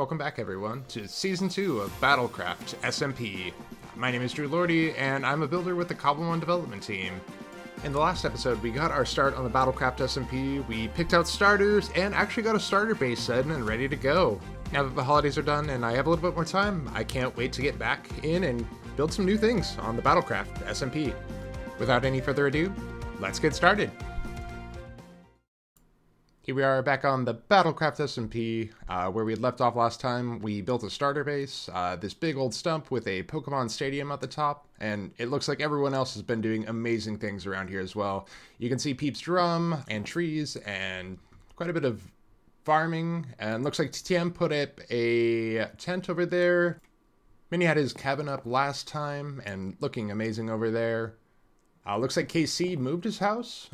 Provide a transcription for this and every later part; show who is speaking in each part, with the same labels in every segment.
Speaker 1: Welcome back, everyone, to Season 2 of Battlecraft SMP. My name is Drew Lordy, and I'm a builder with the Cobblemon development team. In the last episode, we got our start on the Battlecraft SMP, we picked out starters, and actually got a starter base set and ready to go. Now that the holidays are done and I have a little bit more time, I can't wait to get back in and build some new things on the Battlecraft SMP. Without any further ado, let's get started. Here we are back on the Battlecraft SMP, where we had left off last time. We built a starter base, this big old stump with a Pokemon Stadium at the top, and it looks like everyone else has been doing amazing things around here as well. You can see Peep's drum, and trees, and quite a bit of farming, and looks like TTM put up a tent over there. Minnie had his cabin up last time, and looking amazing over there. Looks like KC moved his house.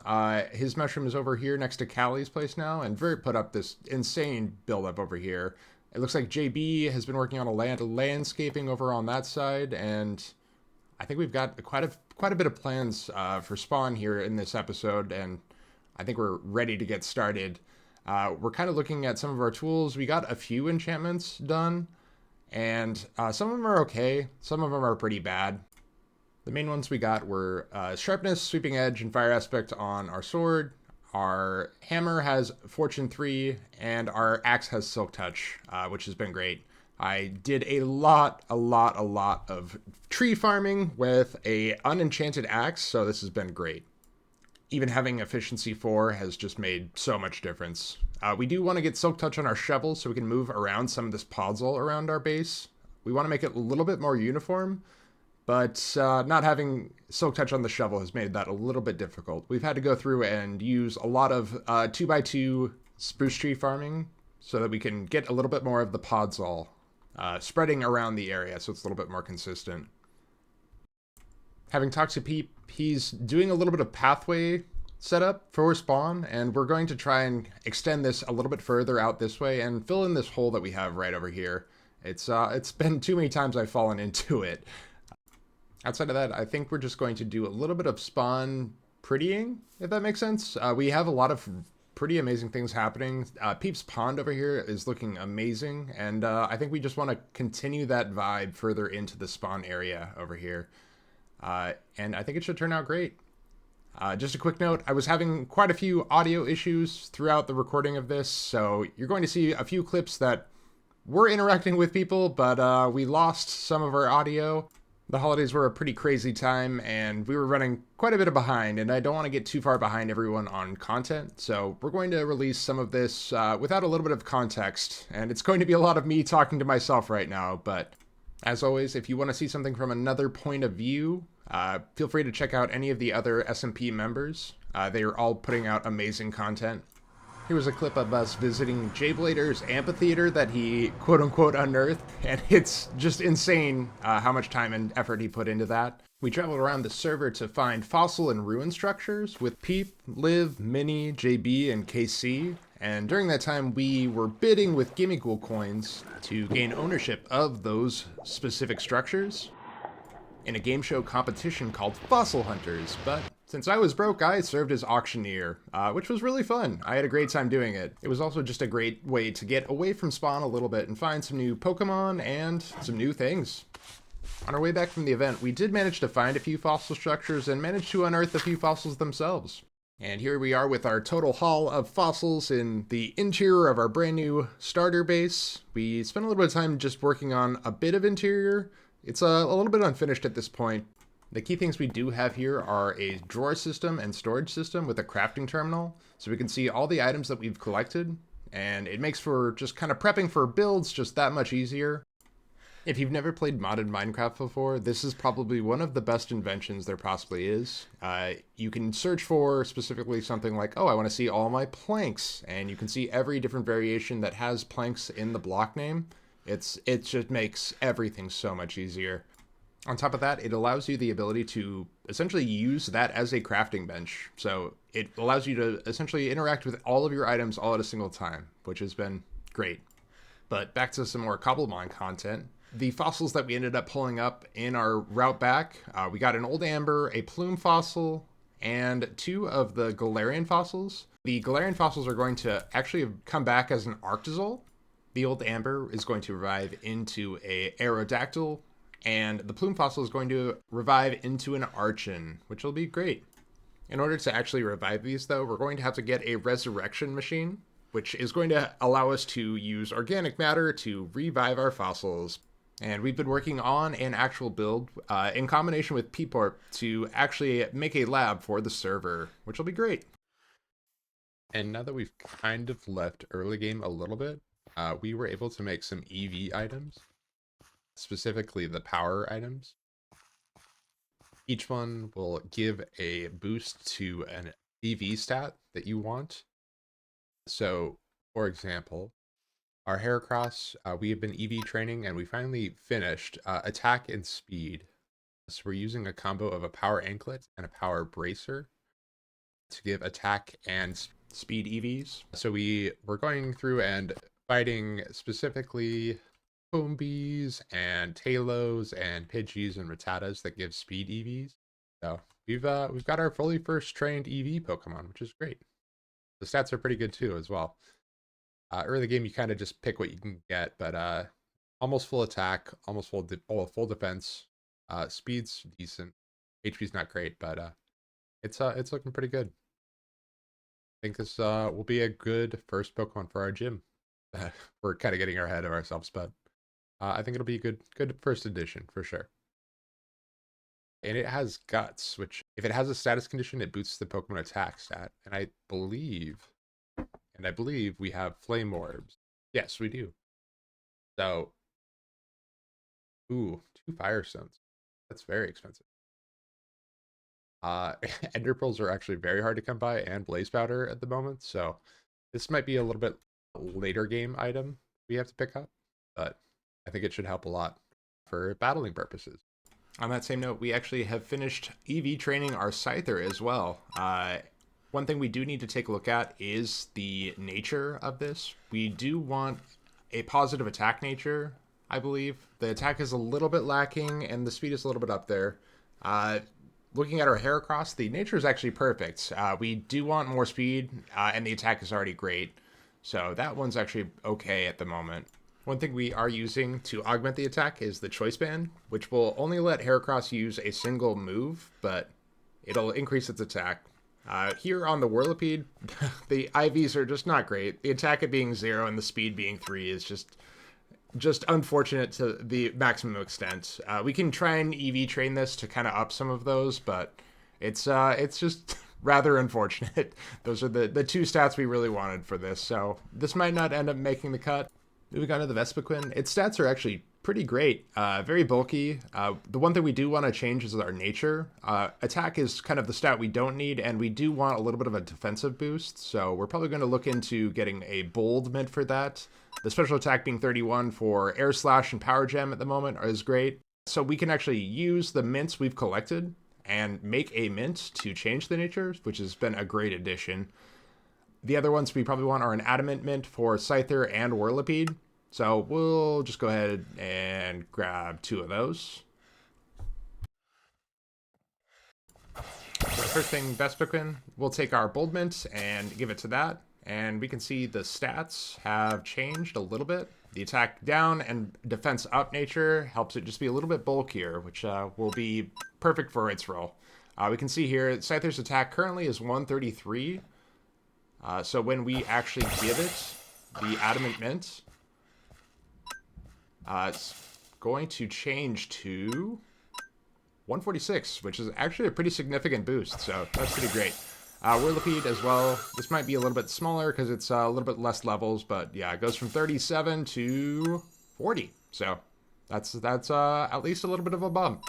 Speaker 1: His mushroom is over here next to Callie's place now, and Vert put up this insane build-up over here. It looks like JB has been working on a landscaping over on that side, and I think we've got quite a bit of plans for spawn here in this episode, and I think we're ready to get started. We're kind of looking at some of our tools. We got a few enchantments done, and some of them are okay. Some of them are pretty bad. The main ones we got were Sharpness, Sweeping Edge, and Fire Aspect on our sword. Our hammer has Fortune 3, and our axe has Silk Touch, which has been great. I did a lot of tree farming with a unenchanted axe, so this has been great. Even having Efficiency 4 has just made so much difference. We do want to get Silk Touch on our shovel so we can move around some of this podzol around our base. We want to make it a little bit more uniform. But not having Silk Touch on the shovel has made that a little bit difficult. We've had to go through and use a lot of 2x2 spruce tree farming so that we can get a little bit more of the podzol spreading around the area so it's a little bit more consistent. Having talked to Peep, he's doing a little bit of pathway setup for spawn, and we're going to try and extend this a little bit further out this way and fill in this hole that we have right over here. It's been too many times I've fallen into it. Outside of that, I think we're just going to do a little bit of spawn prettying, if that makes sense. We have a lot of pretty amazing things happening. Peep's Pond over here is looking amazing, and I think we just want to continue that vibe further into the spawn area over here. And I think it should turn out great. Just a quick note, I was having quite a few audio issues throughout the recording of this, so you're going to see a few clips that were interacting with people, but we lost some of our audio. The holidays were a pretty crazy time, and we were running quite a bit behind, and I don't want to get too far behind everyone on content, so we're going to release some of this without a little bit of context, and it's going to be a lot of me talking to myself right now, but as always, if you want to see something from another point of view, feel free to check out any of the other SMP members. They are all putting out amazing content. Here was a clip of us visiting Jayblader's amphitheater that he quote-unquote unearthed, and it's just insane how much time and effort he put into that. We traveled around the server to find fossil and ruin structures with Peep, Liv, Minnie, JB, and KC, and during that time we were bidding with Gimmighoul coins to gain ownership of those specific structures in a game show competition called Fossil Hunters, but since I was broke, I served as auctioneer, which was really fun. I had a great time doing it. It was also just a great way to get away from spawn a little bit and find some new Pokemon and some new things. On our way back from the event, we did manage to find a few fossil structures and managed to unearth a few fossils themselves. And here we are with our total haul of fossils in the interior of our brand new starter base. We spent a little bit of time just working on a bit of interior. It's a little bit unfinished at this point. The key things we do have here are a drawer system and storage system with a crafting terminal, so we can see all the items that we've collected, and it makes for just kind of prepping for builds just that much easier. If you've never played modded Minecraft before, this is probably one of the best inventions there possibly is. You can search for specifically something like, oh, I want to see all my planks, and you can see every different variation that has planks in the block name. It just makes everything so much easier. On top of that, it allows you the ability to essentially use that as a crafting bench. So it allows you to essentially interact with all of your items all at a single time, which has been great. But back to some more Cobblemon content. The fossils that we ended up pulling up in our route back, we got an old amber, a plume fossil, and 2 of the Galarian fossils. The Galarian fossils are going to actually come back as an Arctazol. The old Amber is going to revive into a Aerodactyl, and the Plume Fossil is going to revive into an Archon, which will be great. In order to actually revive these, though, we're going to have to get a Resurrection Machine, which is going to allow us to use organic matter to revive our fossils. And we've been working on an actual build in combination with Peeporp to actually make a lab for the server, which will be great. And now that we've kind of left early game a little bit, we were able to make some EV items, specifically the power items. Each one will give a boost to an EV stat that you want. So, for example, our Heracross, we have been EV training and we finally finished attack and speed. So we're using a combo of a power anklet and a power bracer to give attack and speed EVs. So we're going through and fighting specifically Combees and Talos and Pidgeys and Rattatas that give speed EVs. So we've got our fully first trained EV Pokemon, which is great. The stats are pretty good too as well. Early game, you kind of just pick what you can get, but almost full attack, almost full defense. Speed's decent. HP's not great, but it's looking pretty good. I think this will be a good first Pokemon for our gym. We're kind of getting ahead of ourselves, but I think it'll be a good first edition for sure. And it has Guts, which if it has a status condition, it boosts the Pokemon attack stat. And I believe we have Flame Orbs. Yes, we do. So, ooh, 2 Fire Stones. That's very expensive. Ender Pearls are actually very hard to come by, and Blaze Powder at the moment. So this might be a little bit later game item we have to pick up, but I think it should help a lot for battling purposes. On that same note, we actually have finished EV training our Scyther as well. One thing we do need to take a look at is the nature of this. We do want a positive attack nature, I believe. The attack is a little bit lacking, and the speed is a little bit up there. Looking at our Heracross, the nature is actually perfect. We do want more speed, and the attack is already great. So that one's actually okay at the moment. One thing we are using to augment the attack is the Choice Band, which will only let Heracross use a single move, but it'll increase its attack. Here on the Whirlipede, the IVs are just not great. The attack at being 0 and the speed being 3 is just unfortunate to the maximum extent. We can try and EV train this to kind of up some of those, but it's just rather unfortunate. Those are the 2 stats we really wanted for this, so this might not end up making the cut. Moving on to the Vespiquen, its stats are actually pretty great, very bulky. The one thing we do want to change is our nature. Attack is kind of the stat we don't need, and we do want a little bit of a defensive boost, so we're probably going to look into getting a bold mint for that. The special attack being 31 for Air Slash and Power Gem at the moment is great. So we can actually use the mints we've collected and make a mint to change the nature, which has been a great addition. The other ones we probably want are an Adamant mint for Scyther and Whirlipede. So we'll just go ahead and grab 2 of those. So first thing, Vespiquen, we'll take our Bold Mint and give it to that. And we can see the stats have changed a little bit. The attack down and defense up nature helps it just be a little bit bulkier, which will be perfect for its role. We can see here, Scyther's attack currently is 133. So when we actually give it the Adamant Mint, it's going to change to 146, which is actually a pretty significant boost, so that's pretty great. Whirlipede as well. This might be a little bit smaller because it's a little bit less levels, but yeah, it goes from 37 to 40. So that's at least a little bit of a bump.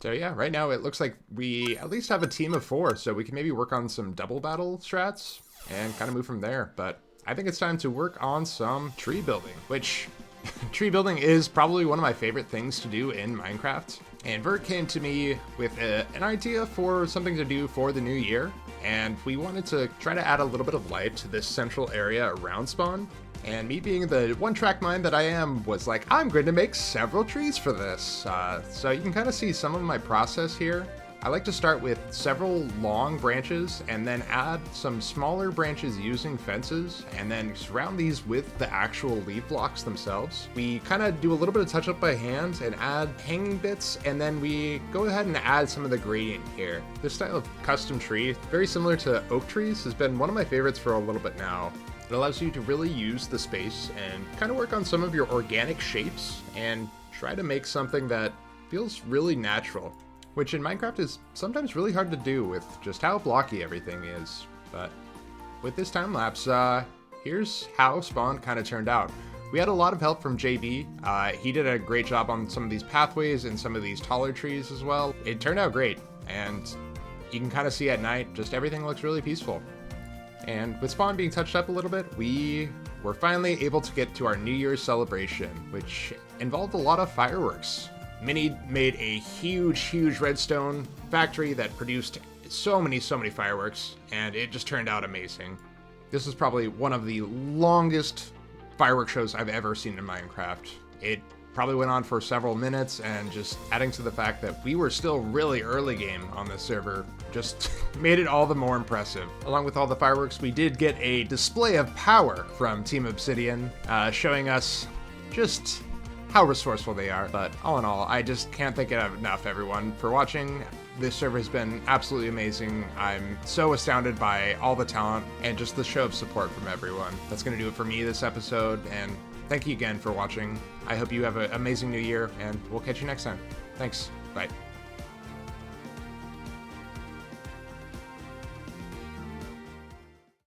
Speaker 1: So yeah, right now it looks like we at least have a team of 4, so we can maybe work on some double battle strats and kind of move from there. But I think it's time to work on some tree building, which tree building is probably one of my favorite things to do in Minecraft. And Vert came to me with an idea for something to do for the new year, and we wanted to try to add a little bit of light to this central area around spawn. And me being the one-track mind that I am, was like, I'm going to make several trees for this. So you can kind of see some of my process here. I like to start with several long branches and then add some smaller branches using fences and then surround these with the actual leaf blocks themselves. We kind of do a little bit of touch up by hand and add hanging bits, and then we go ahead and add some of the gradient here. This style of custom tree, very similar to oak trees, has been one of my favorites for a little bit now. It allows you to really use the space and kind of work on some of your organic shapes and try to make something that feels really natural, which in Minecraft is sometimes really hard to do with just how blocky everything is. But with this time lapse, here's how Spawn kind of turned out. We had a lot of help from JB. He did a great job on some of these pathways and some of these taller trees as well. It turned out great, and you can kind of see at night, just everything looks really peaceful. And with Spawn being touched up a little bit, we were finally able to get to our New Year's celebration, which involved a lot of fireworks. Minnie made a huge redstone factory that produced so many fireworks, and it just turned out amazing. This is probably one of the longest fireworks shows I've ever seen in Minecraft. It probably went on for several minutes, and just adding to the fact that we were still really early game on this server just made it all the more impressive. Along with all the fireworks, we did get a display of power from Team Obsidian, showing us just how resourceful they are. But all in all, I just can't thank it enough, everyone, for watching. This server has been absolutely amazing. I'm so astounded by all the talent and just the show of support from everyone. That's going to do it for me this episode, and thank you again for watching. I hope you have an amazing new year, and we'll catch you next time. Thanks. Bye.